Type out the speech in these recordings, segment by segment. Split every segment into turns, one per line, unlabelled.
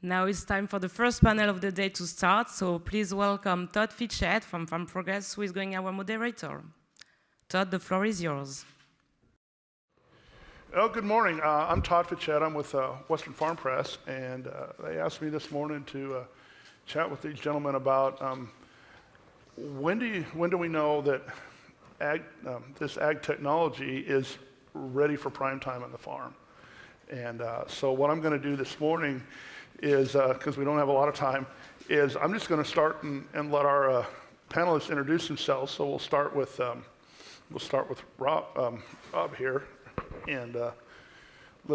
Now it's time for the first panel of the day to start, so please welcome Todd Fitchett from Farm Progress, who is going our moderator. Todd, the floor is yours.
Oh, good morning. I'm Todd Fitchett. I'm with Western Farm Press, and they asked me this morning to chat with these gentlemen about when do we know that this ag technology is ready for prime time on the farm. And so what I'm going to do this morning is, because we don't have a lot of time, is I'm just going to start and let our panelists introduce themselves. So we'll start with Rob here, and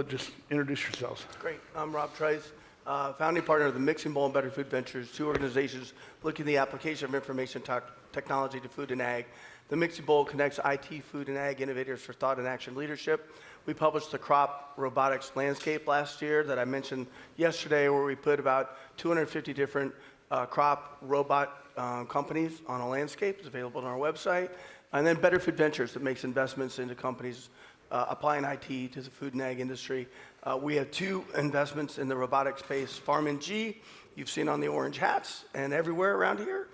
just introduce yourselves.
Great. I'm Rob TRICE, founding partner of the Mixing Bowl and Better Food Ventures, two organizations looking at the application of information technology to food and ag. The Mixing Bowl connects IT, food, and ag innovators for thought and action leadership. We published the crop robotics landscape last year that I mentioned yesterday, where we put about 250 different crop robot companies on a landscape. It's available on our website. And then Better Food Ventures that makes investments into companies applying IT to the food and ag industry. We have two investments in the robotic space, Farm&G, you've seen on the orange hats and everywhere around here.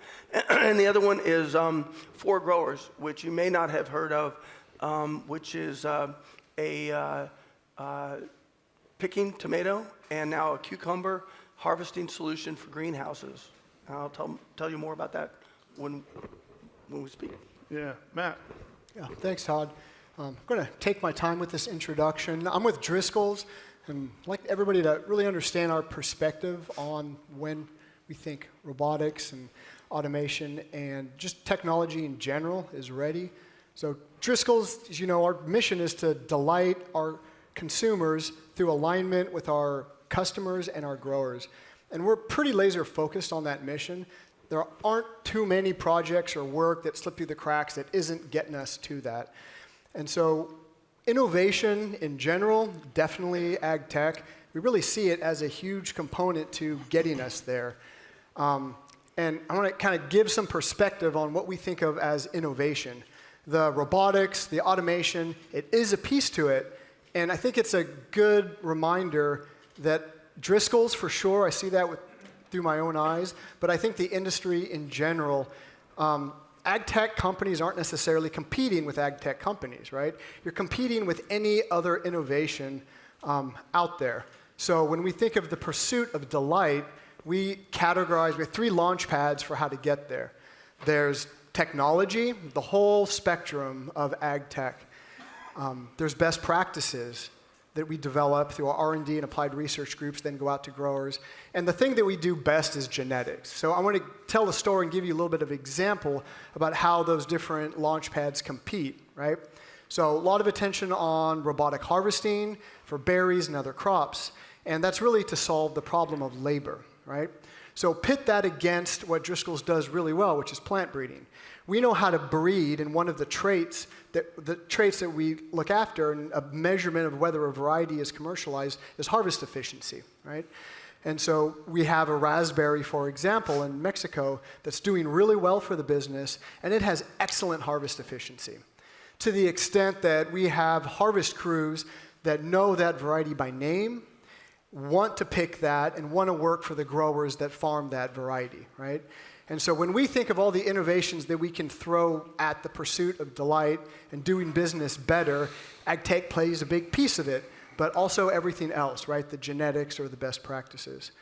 And the other one is For Growers, which you may not have heard of, which is picking tomato and now a cucumber harvesting solution for greenhouses. I'll tell you more about that when we speak.
Yeah, Matt.
Yeah, thanks, Todd. I'm going to take my time with this introduction. I'm with Driscoll's, and I'd like everybody to really understand our perspective on when we think robotics and automation and just technology in general is ready. So Driscoll's, as you know, our mission is to delight our consumers through alignment with our customers and our growers. And we're pretty laser focused on that mission. There aren't too many projects or work that slip through the cracks that isn't getting us to that. And so innovation in general, definitely ag tech, we really see it as a huge component to getting us there. And I want to kind of give some perspective on what we think of as innovation. The robotics, the automation, it is a piece to it. And I think it's a good reminder that Driscoll's, for sure, I see that through my own eyes, but I think the industry in general, ag tech companies aren't necessarily competing with ag tech companies, right? You're competing with any other innovation out there. So when we think of the pursuit of delight, we have three launch pads for how to get there. There's technology, the whole spectrum of ag tech. There's best practices that we develop through our R&D and applied research groups, then go out to growers. And the thing that we do best is genetics. So I want to tell the story and give you a little bit of example about how those different launch pads compete, right? So a lot of attention on robotic harvesting for berries and other crops. And that's really to solve the problem of labor, right? So pit that against what Driscoll's does really well, which is plant breeding. We know how to breed, and one of the traits that we look after, and a measurement of whether a variety is commercialized, is harvest efficiency, right? And so we have a raspberry, for example, in Mexico that's doing really well for the business, and it has excellent harvest efficiency, to the extent that we have harvest crews that know that variety by name, want to pick that, and want to work for the growers that farm that variety, right? And so when we think of all the innovations that we can throw at the pursuit of delight and doing business better, ag tech plays a big piece of it, but also everything else, right? The genetics or the best practices.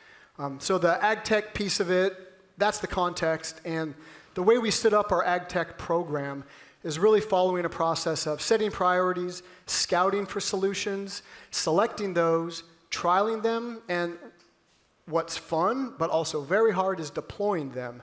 So the ag tech piece of it, that's the context. And the way we stood up our ag tech program is really following a process of setting priorities, scouting for solutions, selecting those, trialing them, and what's fun, but also very hard, is deploying them.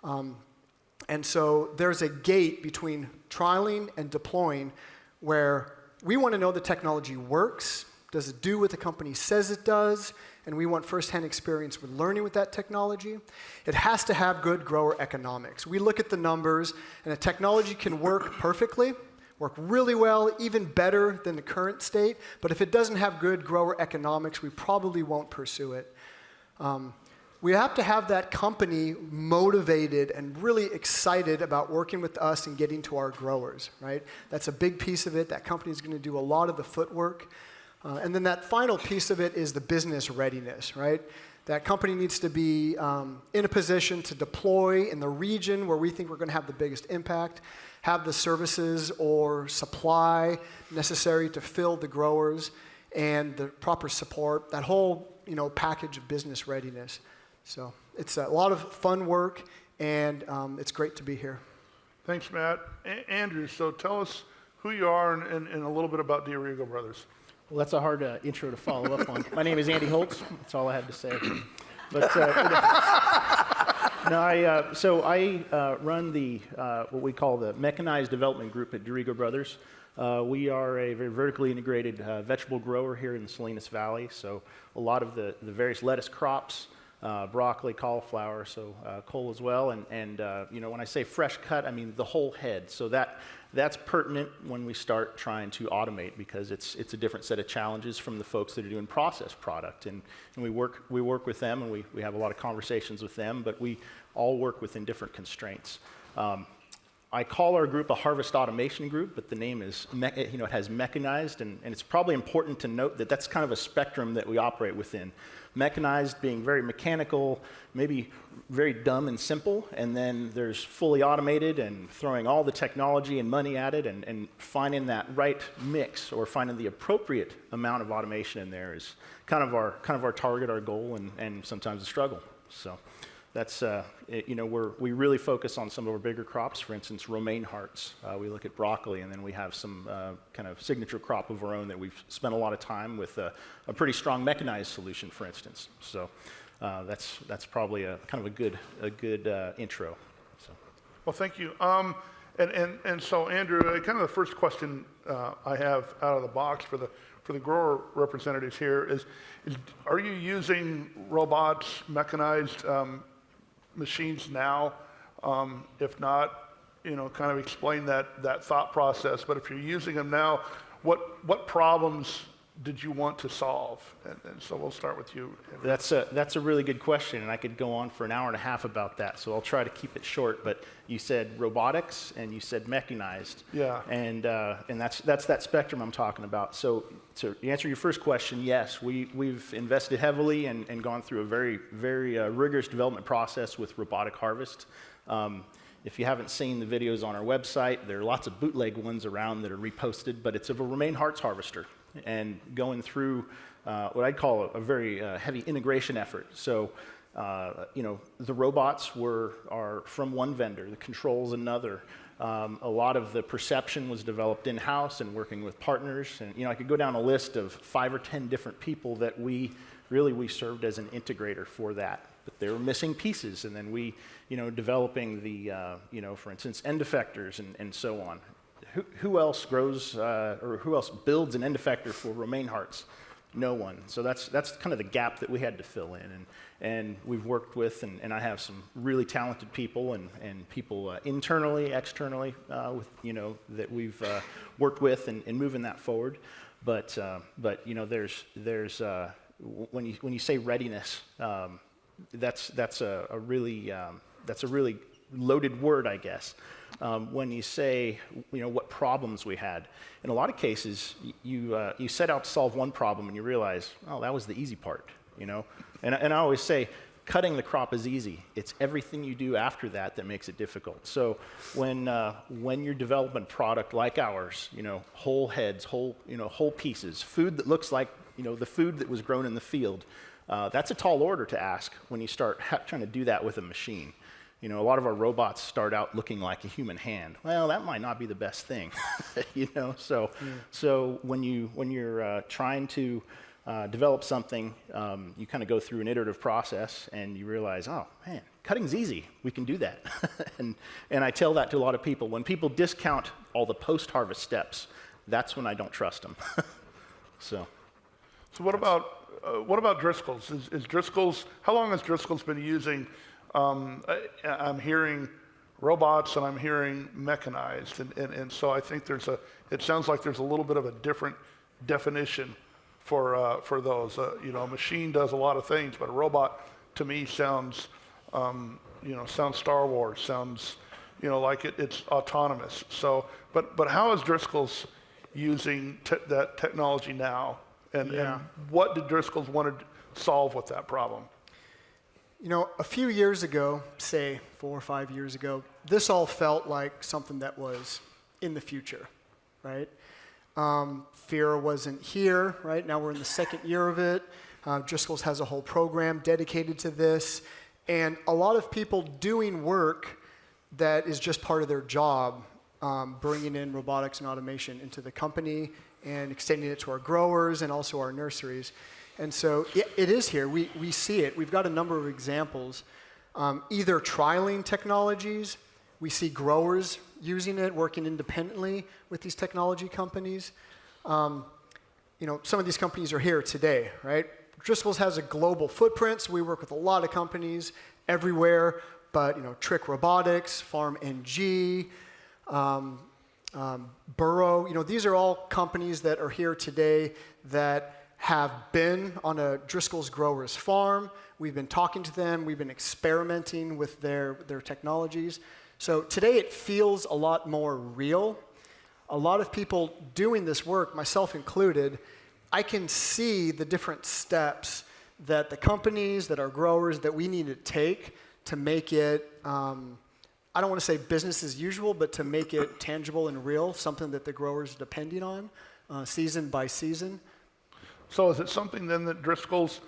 And so there's a gate between trialing and deploying where we want to know the technology works, does it do what the company says it does, and we want firsthand experience with learning with that technology. It has to have good grower economics. We look at the numbers, and a technology can work perfectly, work really well, even better than the current state, but if it doesn't have good grower economics, we probably won't pursue it. We have to have that company motivated and really excited about working with us and getting to our growers, right? That's a big piece of it. That company is going to do a lot of the footwork. And then that final piece of it is the business readiness, right? That company needs to be in a position to deploy in the region where we think we're going to have the biggest impact, have the services or supply necessary to fill the growers, and the proper support, that whole package of business readiness. So it's a lot of fun work, and it's great to be here.
Thanks, Matt. Andrew, so tell us who you are and a little bit about Diorigo Brothers.
Well, that's a hard intro to follow up on. My name is Andy Holtz. That's all I have to say. But so I run the what we call the mechanized development group at Diorigo Brothers. We are a very vertically integrated vegetable grower here in the Salinas Valley. So a lot of the various lettuce crops, broccoli, cauliflower, so cole as well. And when I say fresh cut, I mean the whole head. So that's pertinent when we start trying to automate, because it's a different set of challenges from the folks that are doing processed product. And we work with them, and we have a lot of conversations with them, but we all work within different constraints. I call our group a harvest automation group, but the name is, it has mechanized, and it's probably important to note that that's kind of a spectrum that we operate within. Mechanized being very mechanical, maybe very dumb and simple, and then there's fully automated and throwing all the technology and money at it, and finding that right mix, or finding the appropriate amount of automation in there is kind of our target, our goal, and sometimes a struggle. So that's, we really focus on some of our bigger crops. For instance, romaine hearts. We look at broccoli, and then we have some kind of signature crop of our own that we've spent a lot of time with a pretty strong mechanized solution, for instance. So that's probably a kind of a good intro. So.
Well, thank you. And so, Andrew, kind of the first question I have out of the box for the grower representatives here is are you using robots, mechanized machines now? If not, kind of explain that thought process. But if you're using them now, what problems did you want to solve? And so we'll start with you.
That's a really good question, and I could go on for an hour and a half about that, so I'll try to keep it short. But you said robotics and you said mechanized.
Yeah.
And that's that spectrum I'm talking about. So to answer your first question, yes, we've invested heavily and gone through a very, very rigorous development process with robotic harvest. If you haven't seen the videos on our website, there are lots of bootleg ones around that are reposted, but it's of a romaine hearts harvester, and going through what I'd call a very heavy integration effort. So, the robots are from one vendor, the controls another. A lot of the perception was developed in-house and working with partners. And, I could go down a list of 5 or 10 different people that we served as an integrator for that. But they were missing pieces, and then we, developing the, for instance, end effectors and so on. Who else grows or who else builds an end effector for romaine hearts? No one. So that's kind of the gap that we had to fill in, and we've worked with, and I have some really talented people and people internally, externally, that we've worked with and moving that forward. But there's when you say readiness, that's a really loaded word, I guess. When you say, what problems we had. In a lot of cases, you set out to solve one problem and you realize, oh, that was the easy part, And I always say, cutting the crop is easy. It's everything you do after that makes it difficult. So when you're developing a product like ours, whole heads, whole pieces, food that looks like, the food that was grown in the field, that's a tall order to ask when you start trying to do that with a machine. A lot of our robots start out looking like a human hand. Well, that might not be the best thing, So when you're trying to develop something, you kind of go through an iterative process, and you realize, oh man, cutting's easy. We can do that, and I tell that to a lot of people. When people discount all the post-harvest steps, that's when I don't trust them. So
what about Driscoll's? Is Driscoll's? How long has Driscoll's been using? I'm hearing robots and I'm hearing mechanized, and so I think it sounds like there's a little bit of a different definition for those. A machine does a lot of things, but a robot to me sounds Star Wars, sounds like it's autonomous. So, but how is Driscoll's using that technology now And
Yeah.
what did Driscoll's want to solve with that problem?
You know, a few years ago, say 4 or 5 years ago, this all felt like something that was in the future, right? FIRA wasn't here, right? Now we're in the second year of it. Driscoll's has a whole program dedicated to this. And a lot of people doing work that is just part of their job, bringing in robotics and automation into the company and extending it to our growers and also our nurseries. And so it is here. We see it. We've got a number of examples, either trialing technologies. We see growers using it, working independently with these technology companies. You know, some of these companies are here today, right? Driscoll's has a global footprint, so we work with a lot of companies everywhere. But you know, TRICE Robotics, Farm NG, Burrow. You know, these are all companies that are here today that have been on a Driscoll's growers farm. We've been talking to them. We've been experimenting with their technologies. So today it feels a lot more real. A lot of people doing this work, myself included, I can see the different steps that the companies, that our growers, that we need to take to make it, I don't want to say business as usual, but to make it tangible and real, something that the growers are depending on season by season.
So is it something then that Driscoll's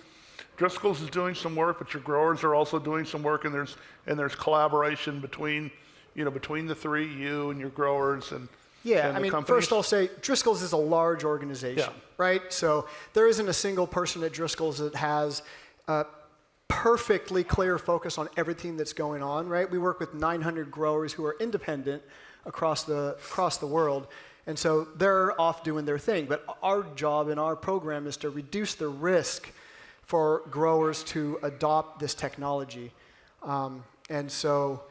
is doing some work, but your growers are also doing some work, and there's collaboration between the three, you and your growers and
Yeah,
and
I
the
mean,
companies?
first I'll say Driscoll's is a large organization,
Yeah.
right? So there isn't a single person at Driscoll's that has a perfectly clear focus on everything that's going on, right? We work with 900 growers who are independent across the world. And so they're off doing their thing. But our job in our program is to reduce the risk for growers to adopt this technology. And so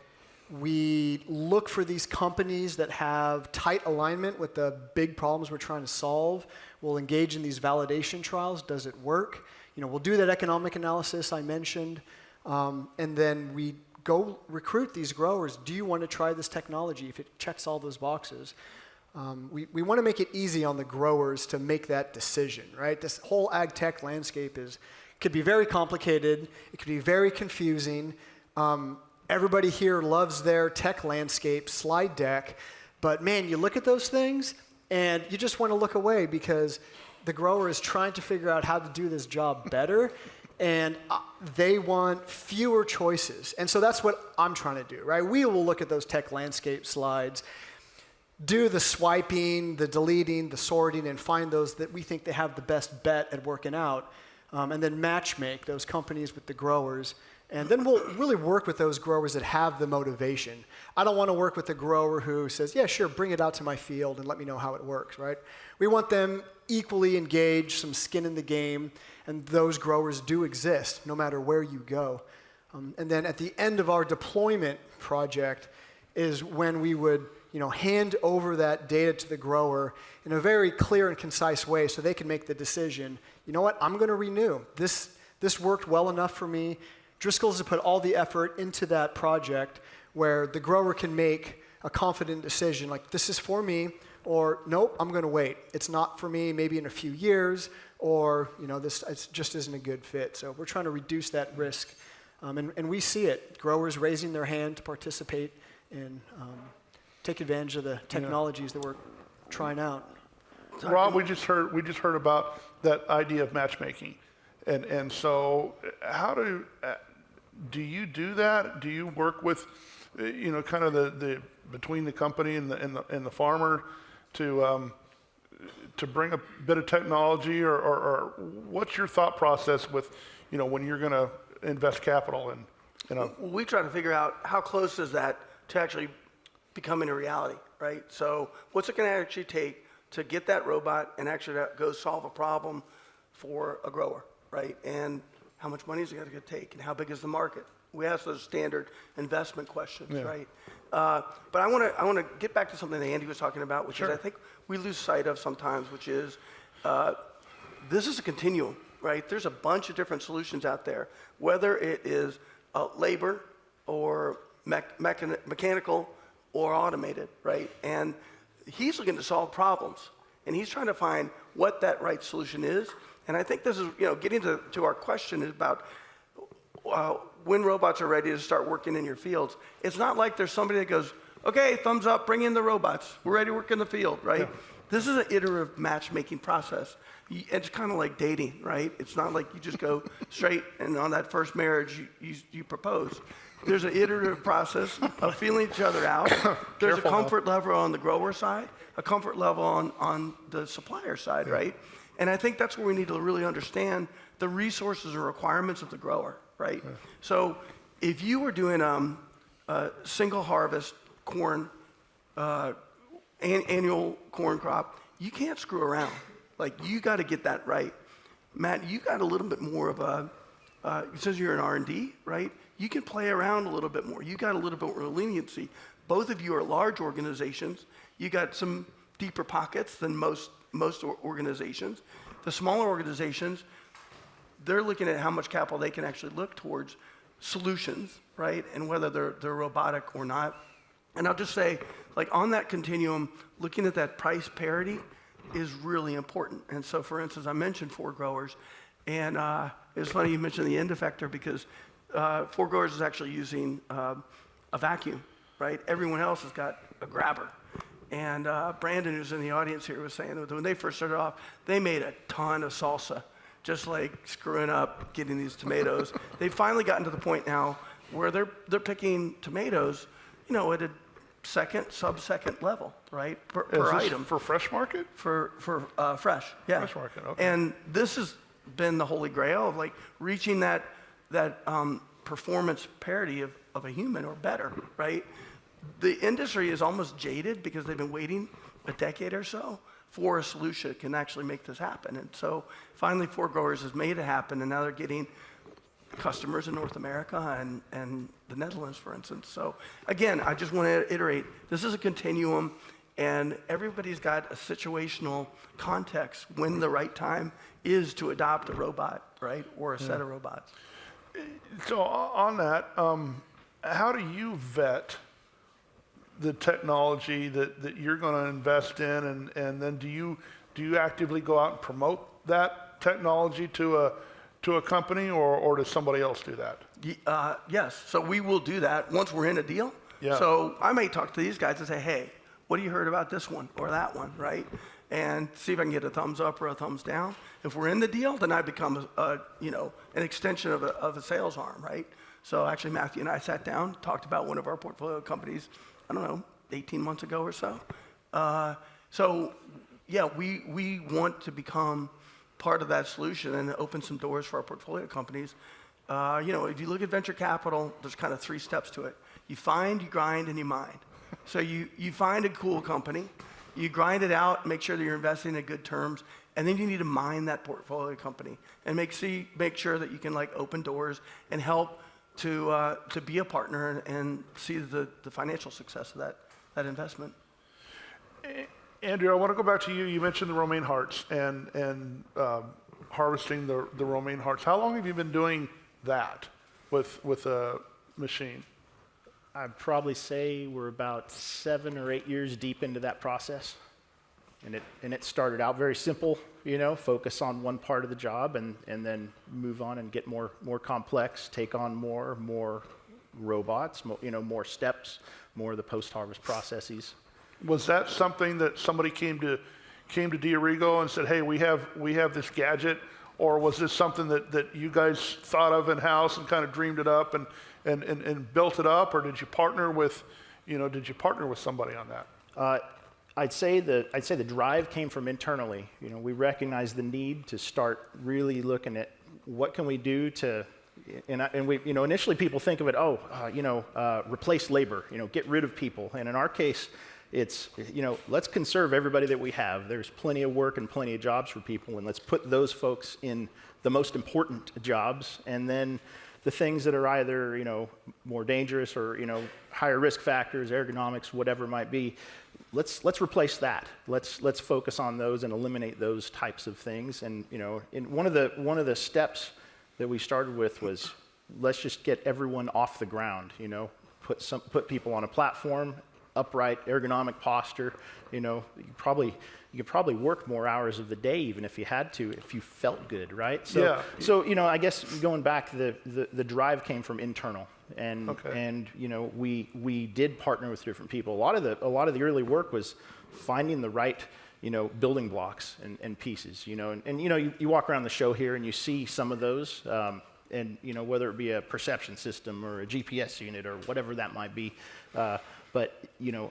we look for these companies that have tight alignment with the big problems we're trying to solve. We'll engage in these validation trials. Does it work? You know, we'll do that economic analysis I mentioned. And then we go recruit these growers. Do you want to try this technology if it checks all those boxes? We want to make it easy on the growers to make that decision, right? This whole ag tech landscape could be very complicated. It could be very confusing. Everybody here loves their tech landscape slide deck, but man, you look at those things and you just want to look away because the grower is trying to figure out how to do this job better, and they want fewer choices. And so that's what I'm trying to do, right? We will look at those tech landscape slides, do the swiping, the deleting, the sorting, and find those that we think they have the best bet at working out, and then match make those companies with the growers. And then we'll really work with those growers that have the motivation. I don't want to work with a grower who says, yeah, sure, bring it out to my field and let me know how it works, right? We want them equally engaged, some skin in the game, and those growers do exist no matter where you go. And then at the end of our deployment project is when we would hand over that data to the grower in a very clear and concise way so they can make the decision, you know what, I'm going to renew. This worked well enough for me. Driscoll's has put all the effort into that project where the grower can make a confident decision like, this is for me, or nope, I'm going to wait. It's not for me, maybe in a few years, or this just isn't a good fit. So we're trying to reduce that risk. And we see it, growers raising their hand to participate and take advantage of the technologies that we're trying out.
Rob, we just heard about that idea of matchmaking, and so how do you do that? Do you work with, kind of the between the company and the farmer to bring a bit of technology, or what's your thought process with, when you're going to invest capital in
We try to figure out how close is that to actually becoming a reality, right? So what's it going to actually take to get that robot and actually go solve a problem for a grower, right? And how much money is it going to take, and how big is the market? We ask those standard investment questions, right? But I want to get back to something that Andy was talking about, which is I think we lose sight of sometimes, which is this is a continuum, right? There's a bunch of different solutions out there, whether it is labor or mechanical or automated, right? And he's looking to solve problems, and he's trying to find what that right solution is. And I think this is, getting to our question is about when robots are ready to start working in your fields. It's not like there's somebody that goes, okay, thumbs up, bring in the robots. We're ready to work in the field, right? Yeah. This is an iterative matchmaking process. It's kind of like dating, right? It's not like you just go straight and on that first marriage you propose. There's an iterative process of feeling each other out. There's a comfort level on the grower side, a comfort level on the supplier side, right? And I think that's where we need to really understand the resources and requirements of the grower, right? Yeah. So if you were doing a single harvest corn, annual corn crop, you can't screw around. Like, you got to get that right. Matt, you got a little bit more of a, since you're in R&D, right? You can play around a little bit more. You got a little bit more leniency. Both of you are large organizations. You got some deeper pockets than most organizations. The smaller organizations, they're looking at how much capital they can actually look towards solutions, right? And whether they're robotic or not. And I'll just say, like, on that continuum, looking at that price parity is really important. And so, for instance, I mentioned 4Growers, and it's funny you mentioned the end effector, because 4Growers is actually using a vacuum, right? Everyone else has got a grabber. And Brandon, who's in the audience here, was saying that when they first started off, they made a ton of salsa, just like screwing up getting these tomatoes. They've finally gotten to the point now where they're picking tomatoes, at a sub-second level, right, per item.
For fresh market?
For fresh, yeah.
Fresh market, okay.
And this has been the holy grail of, like, reaching that performance parity of a human or better, right? The industry is almost jaded because they've been waiting a decade or so for a solution that can actually make this happen. And so finally 4Growers has made it happen, and now they're getting customers in North America and the Netherlands, for instance. So again, I just want to iterate, this is a continuum, and everybody's got a situational context when the right time is to adopt a robot, right, or a set of robots.
So on that, how do you vet the technology that you're going to invest in, and then do you actively go out and promote that technology to a company, or does somebody else do that?
Yes, so we will do that once we're in a deal. Yeah. So I may talk to these guys and say, hey, what have you heard about this one or that one, right? And see if I can get a thumbs up or a thumbs down. If we're in the deal, then I become an extension of a sales arm, right? So actually, Matthew and I sat down, talked about one of our portfolio companies, 18 months ago or so. So yeah, we want to become part of that solution and open some doors for our portfolio companies. If you look at venture capital, there's kind of 3 steps to it. You find, you grind, and you mine. So you find a cool company, you grind it out, make sure that you're investing in good terms, and then you need to mine that portfolio company and make sure that you can, like, open doors and help to be a partner and see the financial success of that investment.
Andrew, I want to go back to you. You mentioned the romaine hearts and harvesting the romaine hearts. How long have you been doing that with a machine?
I'd probably say we're about 7 or 8 years deep into that process. And it started out very simple, focus on one part of the job and then move on and get more complex, take on more robots, more steps, more of the post-harvest processes.
Was that something that somebody came to Diorigo and said, hey, we have this gadget, or was this something that you guys thought of in-house and kind of dreamed it up and built it up, or did you partner with somebody on that?
I'd say the drive came from internally. We recognized the need to start really looking at what can we do to, and we, initially people think of it, replace labor, get rid of people. And in our case, it's, let's conserve everybody that we have. There's plenty of work and plenty of jobs for people, and let's put those folks in the most important jobs, and then the things that are either, more dangerous or, higher risk factors, ergonomics, whatever it might be, let's replace that. Let's focus on those and eliminate those types of things. And, one of the steps that we started with was, let's just get everyone off the ground, put people on a platform, upright, ergonomic posture. You could probably work more hours of the day even if you had to, if you felt good, right? So,
Yeah.
So I guess going back, the drive came from internal, and
Okay.
and we did partner with different people. A lot of the early work was finding the right building blocks and pieces. And you walk around the show here and you see some of those. And whether it be a perception system or a GPS unit or whatever that might be, but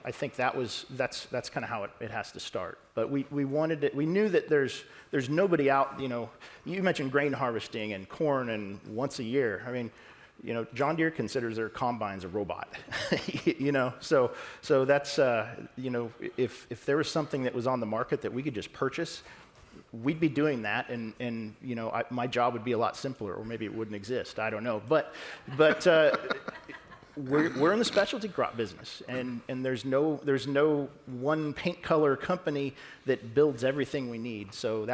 I think that's kind of how it has to start. But we wanted it. We knew that there's nobody out. You mentioned grain harvesting and corn and once a year. I mean, John Deere considers their combines a robot. So that's if there was something that was on the market that we could just purchase, we'd be doing that, and my job would be a lot simpler, or maybe it wouldn't exist. I don't know, but we're in the specialty crop business, and there's no one paint color company that builds everything we need. So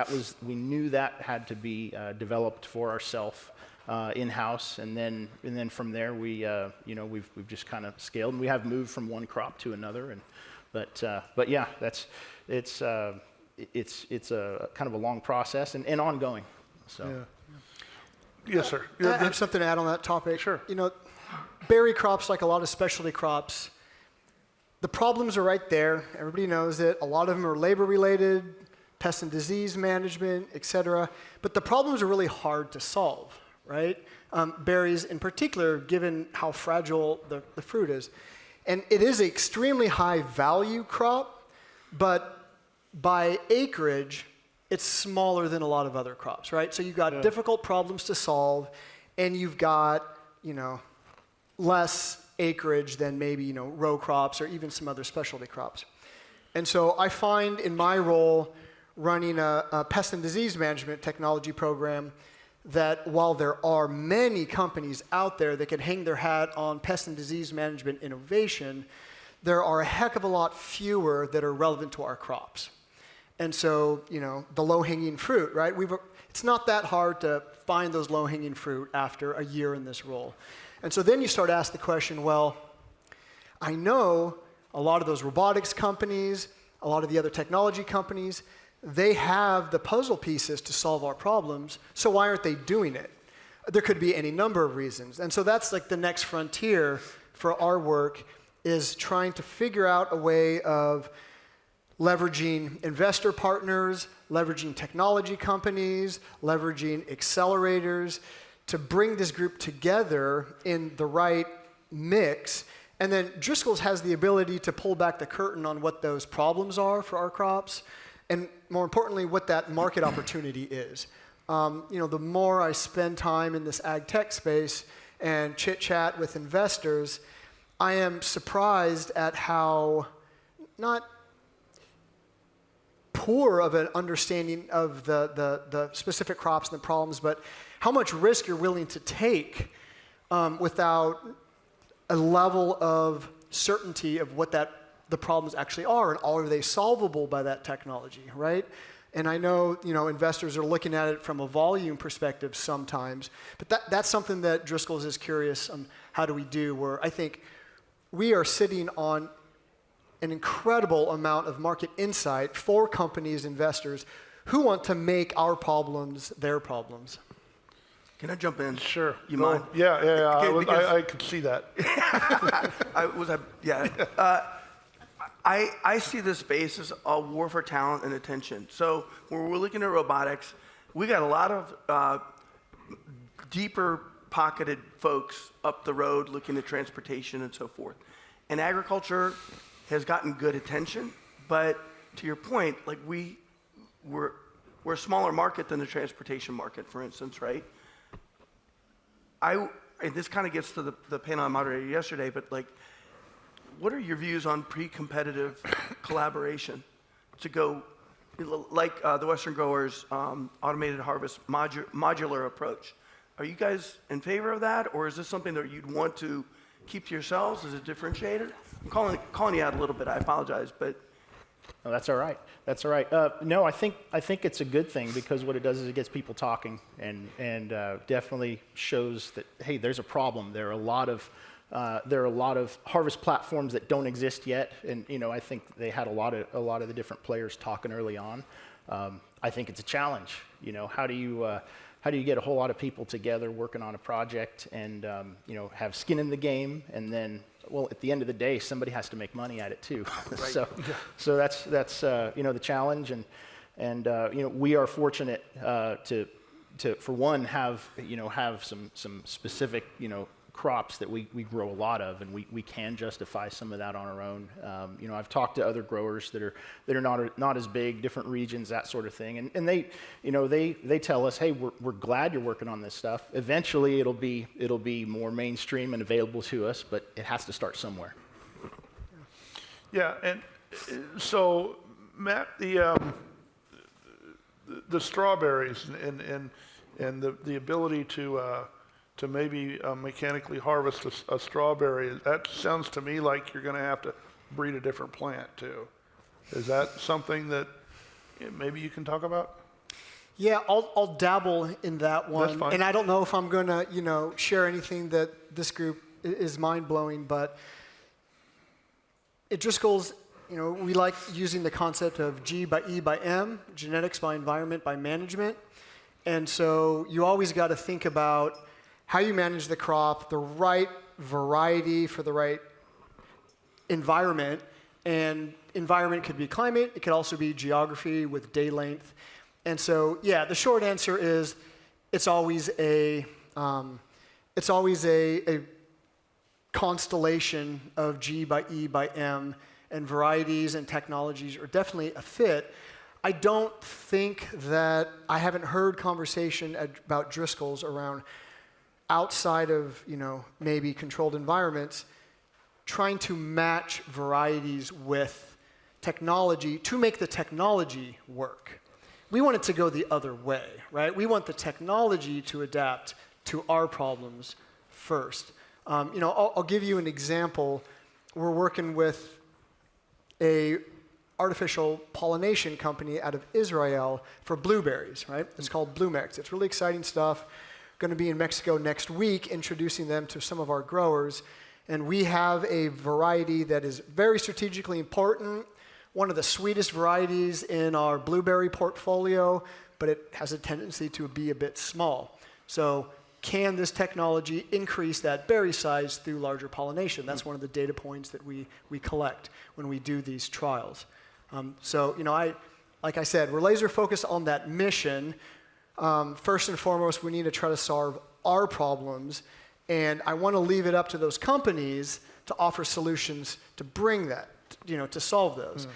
we knew that had to be developed for ourselves in-house, and then from there we've just kind of scaled, and we have moved from one crop to another, but yeah, it's a kind of a long process and ongoing. So.
Yeah. Yes, sir.
I have something to add on that topic.
Sure.
Berry crops, like a lot of specialty crops, the problems are right there. Everybody knows it. A lot of them are labor-related, pest and disease management, et cetera. But the problems are really hard to solve, right? Berries in particular, given how fragile the fruit is. And it is an extremely high-value crop, but by acreage, it's smaller than a lot of other crops, right? So you've got difficult problems to solve, and you've got, less acreage than maybe, row crops or even some other specialty crops. And so I find in my role running a pest and disease management technology program that while there are many companies out there that can hang their hat on pest and disease management innovation, there are a heck of a lot fewer that are relevant to our crops. And so, the low-hanging fruit, right? It's not that hard to find those low-hanging fruit after a year in this role. And so then you start to ask the question, well, I know a lot of those robotics companies, a lot of the other technology companies, they have the puzzle pieces to solve our problems, so why aren't they doing it? There could be any number of reasons. And so that's like the next frontier for our work, is trying to figure out a way of leveraging investor partners, leveraging technology companies, leveraging accelerators to bring this group together in the right mix. And then Driscoll's has the ability to pull back the curtain on what those problems are for our crops, and more importantly, what that market opportunity is. The more I spend time in this ag tech space and chit-chat with investors, I am surprised at how not poor of an understanding of the specific crops and the problems, but how much risk you're willing to take without a level of certainty of what the problems actually are, and are they solvable by that technology, right? And I know, investors are looking at it from a volume perspective sometimes, but that's something that Driscoll's is curious on how do we do, where I think we are sitting on an incredible amount of market insight for companies, investors, who want to make our problems their problems.
Can I jump in?
Sure.
You mind?
Yeah.
Okay,
I could see that.
I see this space as a war for talent and attention. So when we're looking at robotics, we got a lot of deeper pocketed folks up the road looking at transportation and so forth. And agriculture has gotten good attention, but to your point, like we're a smaller market than the transportation market, for instance, right? And this kind of gets to the panel I moderated yesterday, but what are your views on pre-competitive collaboration to go, like the Western Growers automated harvest modular approach? Are you guys in favor of that, or is this something that you'd want to keep to yourselves as a differentiator? I'm calling you out a little bit. I apologize, but.
No, that's all right. That's all right. No, I think it's a good thing, because what it does is it gets people talking, and definitely shows that, hey, there's a problem. There are a lot of There are a lot of harvest platforms that don't exist yet, and I think they had a lot of the different players talking early on. I think it's a challenge. How do you get a whole lot of people together working on a project and have skin in the game, and then, well, at the end of the day, somebody has to make money at it too.
Right.
so that's the challenge, and we are fortunate to for one have some specific crops that we grow a lot of, and we can justify some of that on our own. I've talked to other growers that are not as big, different regions, that sort of thing, and they tell us, hey, we're glad you're working on this stuff. Eventually, it'll be more mainstream and available to us, but it has to start somewhere.
Yeah, and so Matt, the strawberries and the ability to maybe mechanically harvest a strawberry, that sounds to me like you're going to have to breed a different plant too. Is that something that maybe you can talk about?
Yeah, I'll dabble in that one.
That's fine.
And I don't know if I'm going to, share anything that this group is mind-blowing, but at Driscoll's, we like using the concept of G by E by M, genetics by environment by management. And so you always got to think about how you manage the crop, the right variety for the right environment. And environment could be climate, it could also be geography with day length. And so, yeah, the short answer is it's always a constellation of G by E by M, and varieties and technologies are definitely a fit. I don't think that I haven't heard conversation about Driscoll's around outside of, maybe controlled environments, trying to match varieties with technology to make the technology work. We want it to go the other way, right? We want the technology to adapt to our problems first. I'll give you an example. We're working with a artificial pollination company out of Israel for blueberries, right? It's called Blumex. It's really exciting stuff. Going to be in Mexico next week, introducing them to some of our growers. And we have a variety that is very strategically important, one of the sweetest varieties in our blueberry portfolio, but it has a tendency to be a bit small. So can this technology increase that berry size through larger pollination? That's one of the data points that we collect when we do these trials. Like I said, we're laser focused on that mission. First and foremost, we need to try to solve our problems, and I want to leave it up to those companies to offer solutions to bring that, to solve those.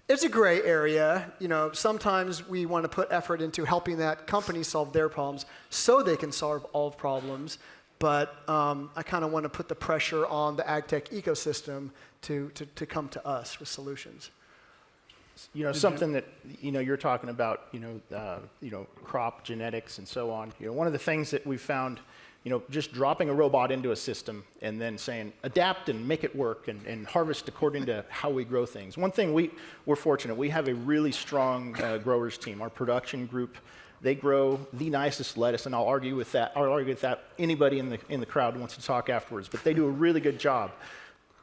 It's a gray area. Sometimes we want to put effort into helping that company solve their problems so they can solve all problems, but I kind of want to put the pressure on the ag tech ecosystem to come to us with solutions.
Something that you're talking about, crop genetics and so on. One of the things that we found, just dropping a robot into a system and then saying adapt and make it work and harvest according to how we grow things. One thing we're fortunate, we have a really strong growers team. Our production group, they grow the nicest lettuce, and I'll argue with that. Anybody in the crowd wants to talk afterwards, but they do a really good job.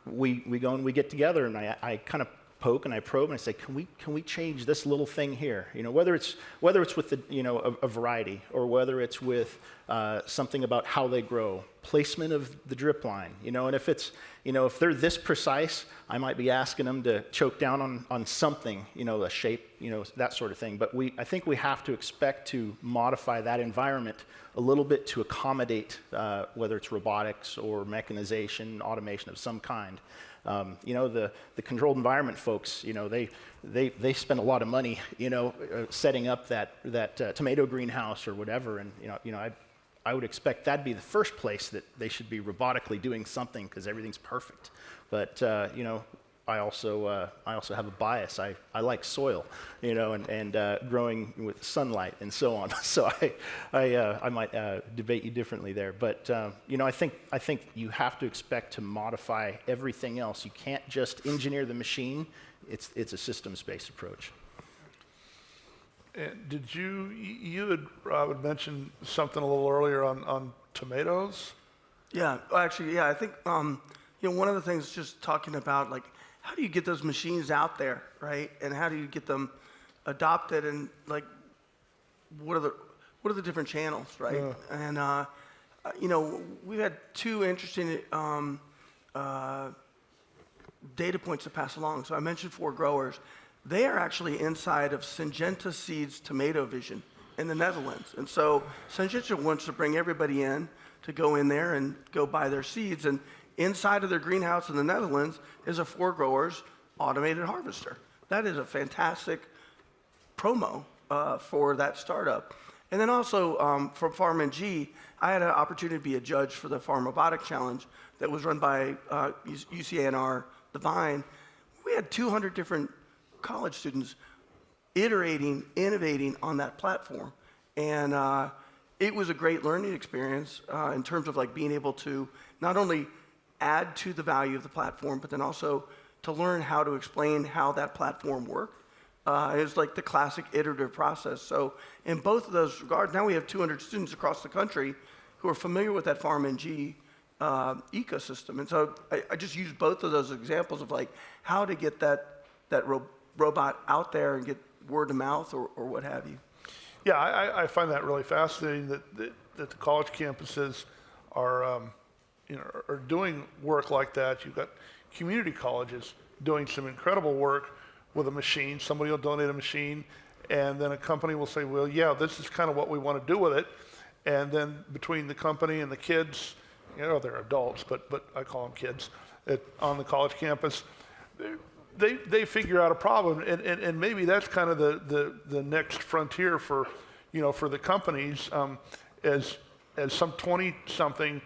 We go and we get together, and I kind of poke and I probe and I say, can we change this little thing here? Whether it's with a variety, or whether it's with something about how they grow, placement of the drip line, and if it's if they're this precise, I might be asking them to choke down on something, a shape, that sort of thing. But I think we have to expect to modify that environment a little bit to accommodate whether it's robotics or mechanization, automation of some kind. The controlled environment folks, they spend a lot of money, setting up that tomato greenhouse or whatever, and I would expect that'd be the first place that they should be robotically doing something because everything's perfect. But I also have a bias. I like soil, and growing with sunlight and so on. So I might debate you differently there. But I think you have to expect to modify everything else. You can't just engineer the machine. It's a systems-based approach.
And did you had mentioned something a little earlier on tomatoes?
Yeah, well, actually, yeah, I think, one of the things just talking about, like, how do you get those machines out there, right? And how do you get them adopted, and, like, what are the different channels, right? Yeah. And, we've had two interesting data points to pass along. So I mentioned 4 growers. They are actually inside of Syngenta Seeds Tomato Vision in the Netherlands. And so Syngenta wants to bring everybody in to go in there and go buy their seeds. And inside of their greenhouse in the Netherlands is a 4 growers automated harvester. That is a fantastic promo for that startup. And then also from Farm NG, I had an opportunity to be a judge for the Farm Robotic Challenge that was run by UCANR, The Vine. We had 200 different college students iterating, innovating on that platform. And it was a great learning experience in terms of like being able to not only add to the value of the platform, but then also to learn how to explain how that platform worked. It was like the classic iterative process. So in both of those regards, now we have 200 students across the country who are familiar with that Farm NG ecosystem. And so I just use both of those examples of like how to get that robot out there and get word of mouth or what have you.
Yeah, I find that really fascinating that the college campuses are doing work like that. You've got community colleges doing some incredible work with a machine. Somebody will donate a machine, and then a company will say, well, yeah, this is kind of what we want to do with it. And then between the company and the kids, they're adults, but I call them kids, on the college campus, they figure out a problem, and maybe that's kind of the next frontier for the companies, as some 20-something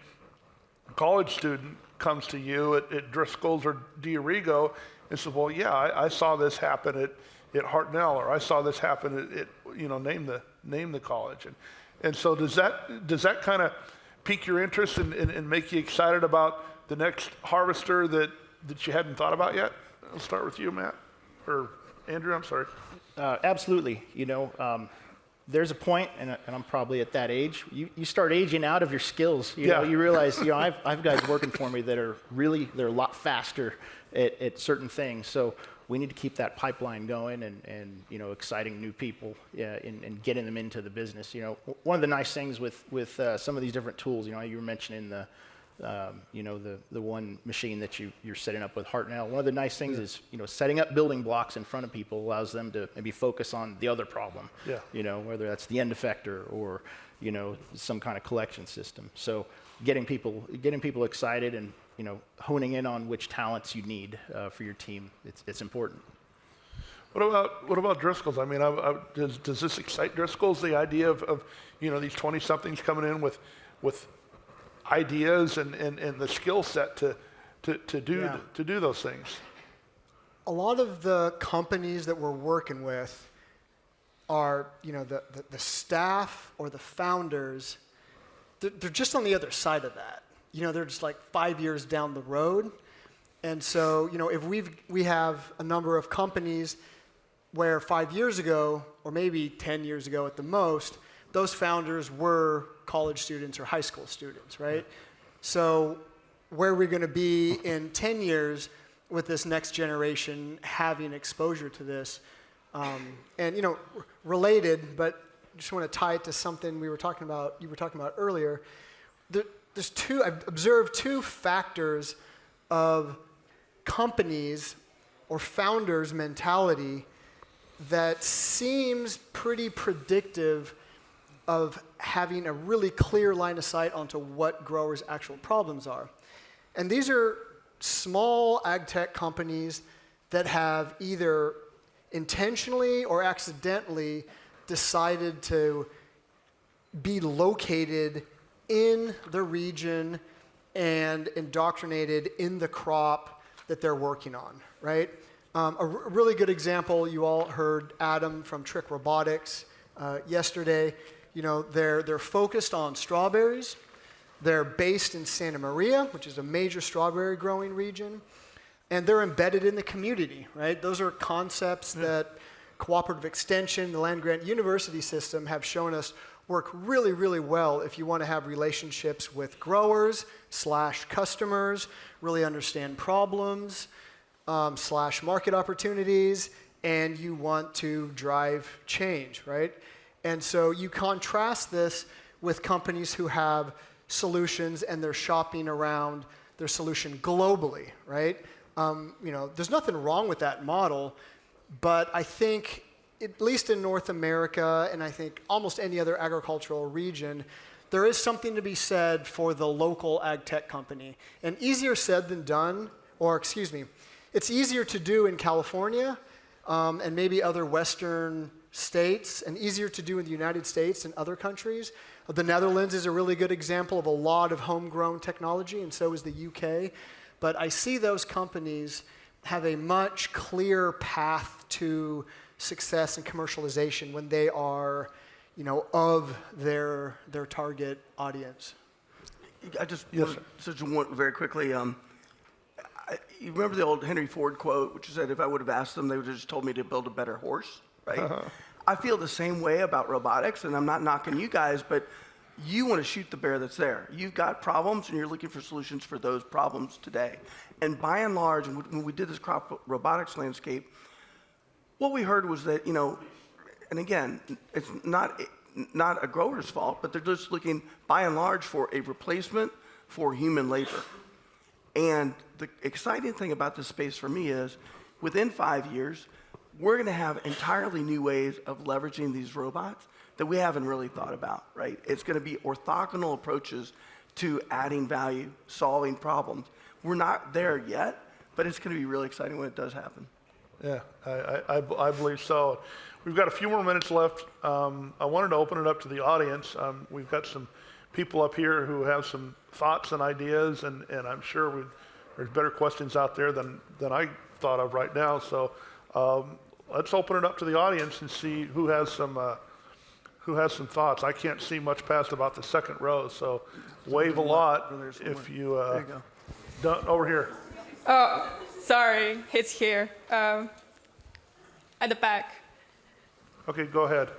college student comes to you at Driscoll's or D'Arrigo and says, well, yeah, I saw this happen at Hartnell, or I saw this happen at name the college, and so does that kind of pique your interest and make you excited about the next harvester that you hadn't thought about yet? I'll start with you, Matt, or Andrew, I'm sorry.
Absolutely. There's a point, and I'm probably at that age, you start aging out of your skills. You realize, I've guys working for me that are they're a lot faster at certain things. So we need to keep that pipeline going and exciting new people and getting them into the business. One of the nice things with some of these different tools, you were mentioning the one machine that you're setting up with Hartnell. One of the nice things is, setting up building blocks in front of people allows them to maybe focus on the other problem. Yeah. Whether that's the end effector or, some kind of collection system. So getting people excited and, honing in on which talents you need for your team, it's important.
What about Driscoll's? I mean, does this excite Driscoll's, the idea of these 20-somethings coming in with ideas and the skill set to do those things?
A lot of the companies that we're working with are, the staff or the founders, they're just on the other side of that. They're just like 5 years down the road. And so, if we have a number of companies where 5 years ago, or maybe 10 years ago at the most, those founders were college students or high school students, right? So where are we going to be in 10 years with this next generation having exposure to this? And, related, but just want to tie it to something you were talking about earlier. I've observed 2 factors of companies or founders' mentality that seems pretty predictive of having a really clear line of sight onto what growers' actual problems are. And these are small ag tech companies that have either intentionally or accidentally decided to be located in the region and indoctrinated in the crop that they're working on, right? A really good example, you all heard Adam from TRICE Robotics yesterday. They're focused on strawberries. They're based in Santa Maria, which is a major strawberry growing region. And they're embedded in the community, right? Those are concepts that cooperative extension, the land grant university system have shown us work really, really well if you want to have relationships with growers / customers, really understand problems / market opportunities, and you want to drive change, right? And so you contrast this with companies who have solutions and they're shopping around their solution globally, right? There's nothing wrong with that model, but I think, at least in North America, and I think almost any other agricultural region, there is something to be said for the local ag tech company. And easier said than done, or excuse me, it's easier to do in California and maybe other Western states, and easier to do in the United States and other countries. The Netherlands is a really good example of a lot of homegrown technology, and so is the UK. But I see those companies have a much clearer path to success and commercialization when they are, of their target audience.
I just want to very quickly. You remember the old Henry Ford quote, which said, "If I would have asked them, they would have just told me to build a better horse." Right? I feel the same way about robotics, and I'm not knocking you guys, but you want to shoot the bear that's there. You've got problems, and you're looking for solutions for those problems today. And by and large, when we did this crop robotics landscape, what we heard was that, and again, it's not a grower's fault, but they're just looking, by and large, for a replacement for human labor. And the exciting thing about this space for me is, within 5 years, we're going to have entirely new ways of leveraging these robots that we haven't really thought about, right? It's going to be orthogonal approaches to adding value, solving problems. We're not there yet, but it's going to be really exciting when it does happen.
Yeah, I believe so. We've got a few more minutes left. I wanted to open it up to the audience. We've got some people up here who have some thoughts and ideas, and I'm sure there's better questions out there than I thought of right now. So let's open it up to the audience and see who has some thoughts. I can't see much past about the second row, so wave a lot if you, don't, over here.
Oh, sorry, it's here, at the back.
Okay, go ahead.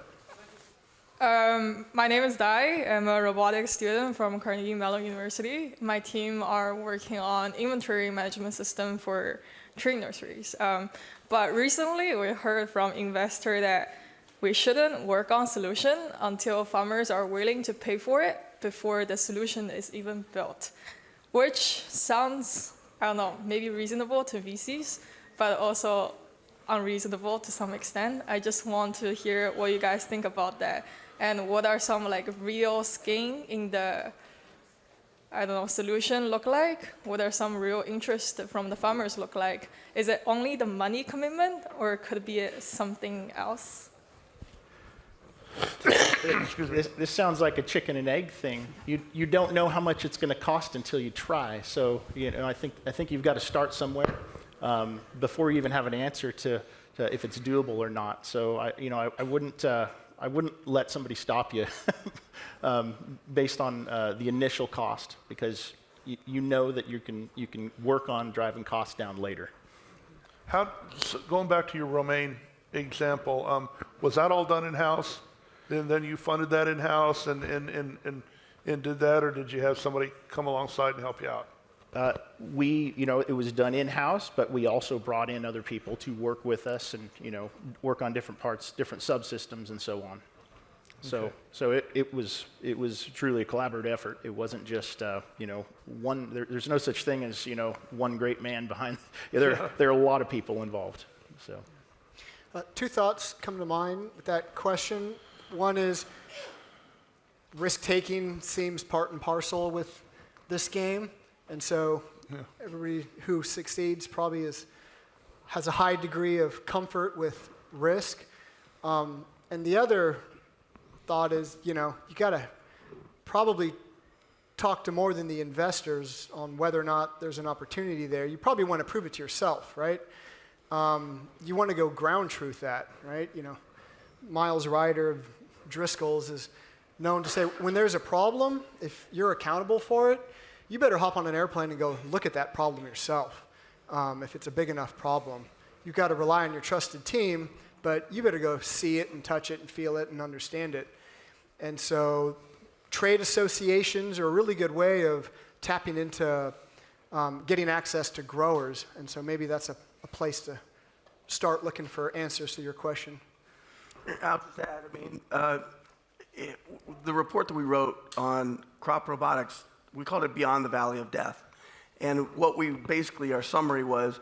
My name is Dai. I'm a robotics student from Carnegie Mellon University. My team are working on inventory management system for tree nurseries. But recently, we heard from investors that we shouldn't work on solution until farmers are willing to pay for it before the solution is even built, which sounds, I don't know, maybe reasonable to VCs, but also unreasonable to some extent. I just want to hear what you guys think about that, and what are some real skin in the, solution look like? What are some real interest from the farmers look like? Is it only the money commitment, or could it be something else?
This sounds like a chicken and egg thing. You don't know how much it's going to cost until you try. So I think you've got to start somewhere before you even have an answer to if it's doable or not. So I wouldn't let somebody stop you based on the initial cost, because you know that you can work on driving costs down later.
Going back to your romaine example, was that all done in-house? And then you funded that in-house and did that, or did you have somebody come alongside and help you out?
It was done in-house, but we also brought in other people to work with us and, work on different parts, different subsystems and so on. Okay. So it was truly a collaborative effort. It wasn't just, one, there's no such thing as, one great man behind. There are a lot of people involved, so.
Two thoughts come to mind with that question. One is risk-taking seems part and parcel with this game. And so everybody who succeeds probably has a high degree of comfort with risk. And the other thought is, you got to probably talk to more than the investors on whether or not there's an opportunity there. You probably want to prove it to yourself, right? You want to go ground truth that, right? Miles Ryder of Driscoll's is known to say, when there's a problem, if you're accountable for it, you better hop on an airplane and go look at that problem yourself. If it's a big enough problem, you've got to rely on your trusted team, but you better go see it and touch it and feel it and understand it. And so trade associations are a really good way of tapping into getting access to growers. And so maybe that's a place to start looking for answers to your question.
I'll just add, I mean, the report that we wrote on crop robotics, we called it Beyond the Valley of Death. And what we basically, our summary was,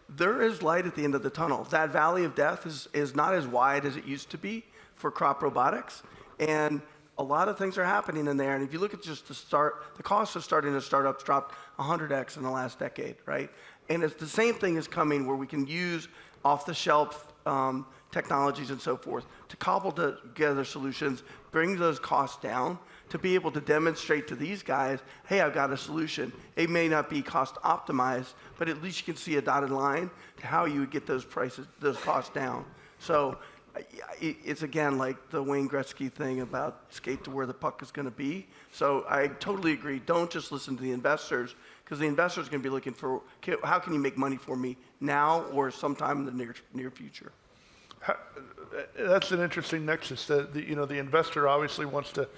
there is light at the end of the tunnel. That valley of death is not as wide as it used to be for crop robotics. And a lot of things are happening in there. And if you look at just the cost of starting a startup dropped 100x in the last decade, right? And it's the same thing is coming where we can use off-the-shelf technologies and so forth to cobble together solutions, bring those costs down, to be able to demonstrate to these guys, hey, I've got a solution. It may not be cost optimized, but at least you can see a dotted line to how you would get those costs down. So it's again like the Wayne Gretzky thing about skate to where the puck is going to be. So I totally agree. Don't just listen to the investors, because the investors are going to be looking for, how can you make money for me now or sometime in the near future?
That's an interesting nexus. The investor obviously wants to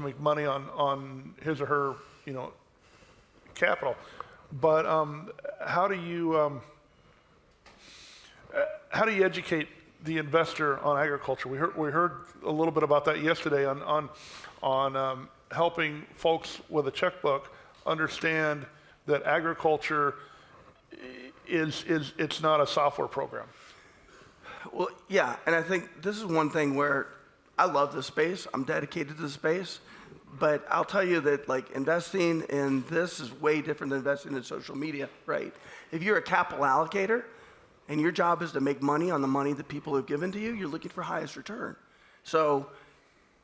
make money on his or her, capital. But how do you educate the investor on agriculture? We heard a little bit about that yesterday on helping folks with a checkbook understand that agriculture it's not a software program.
Well, yeah, and I think this is one thing where I love this space. I'm dedicated to the space. But I'll tell you that like investing in this is way different than investing in social media, right? If you're a capital allocator and your job is to make money on the money that people have given to you, you're looking for highest return. So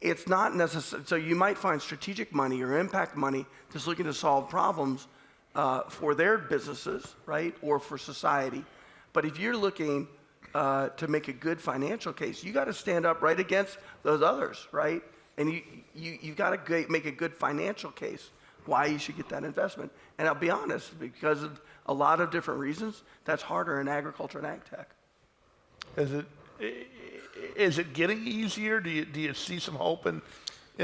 it's not necessary. So you might find strategic money or impact money that's looking to solve problems for their businesses, right? Or for society. But if you're looking to make a good financial case, you got to stand up right against those others, right? And you got to make a good financial case why you should get that investment. And I'll be honest, because of a lot of different reasons, that's harder in agriculture and ag tech.
Is it getting easier? Do you see some hope in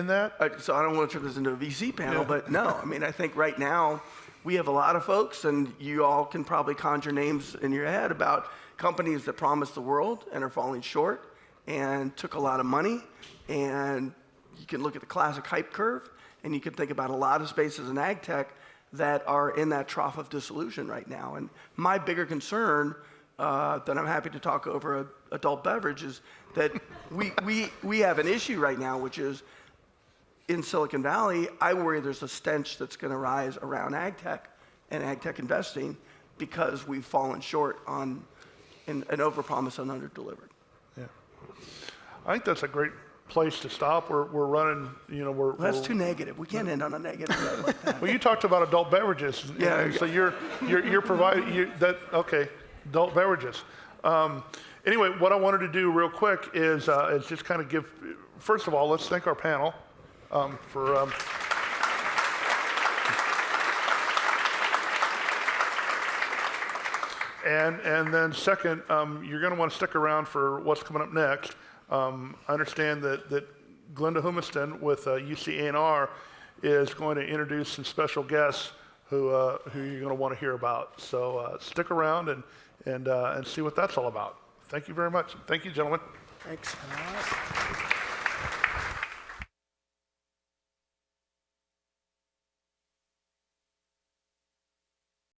that?
So I don't want to turn this into a VC panel, but no. I mean, I think right now we have a lot of folks, and you all can probably conjure names in your head about companies that promised the world and are falling short and took a lot of money. And you can look at the classic hype curve, and you can think about a lot of spaces in ag tech that are in that trough of dissolution right now. And my bigger concern that I'm happy to talk over adult beverage is that we have an issue right now, which is in Silicon Valley, I worry there's a stench that's going to rise around ag tech and ag tech investing because we've fallen short on an overpromise and underdelivered.
Yeah, I think that's a great place to stop. We're running,
Well, that's too negative. We can't end on a negative note like that.
Well, you talked about adult beverages.
Yeah.
So you're providing okay, adult beverages. Anyway, what I wanted to do real quick is just kind of give. First of all, let's thank our panel for. And then second, you're going to want to stick around for what's coming up next. I understand that Glenda Humiston with UC A&R is going to introduce some special guests who you're going to want to hear about. So stick around and see what that's all about. Thank you very much. Thank you, gentlemen.
Thanks.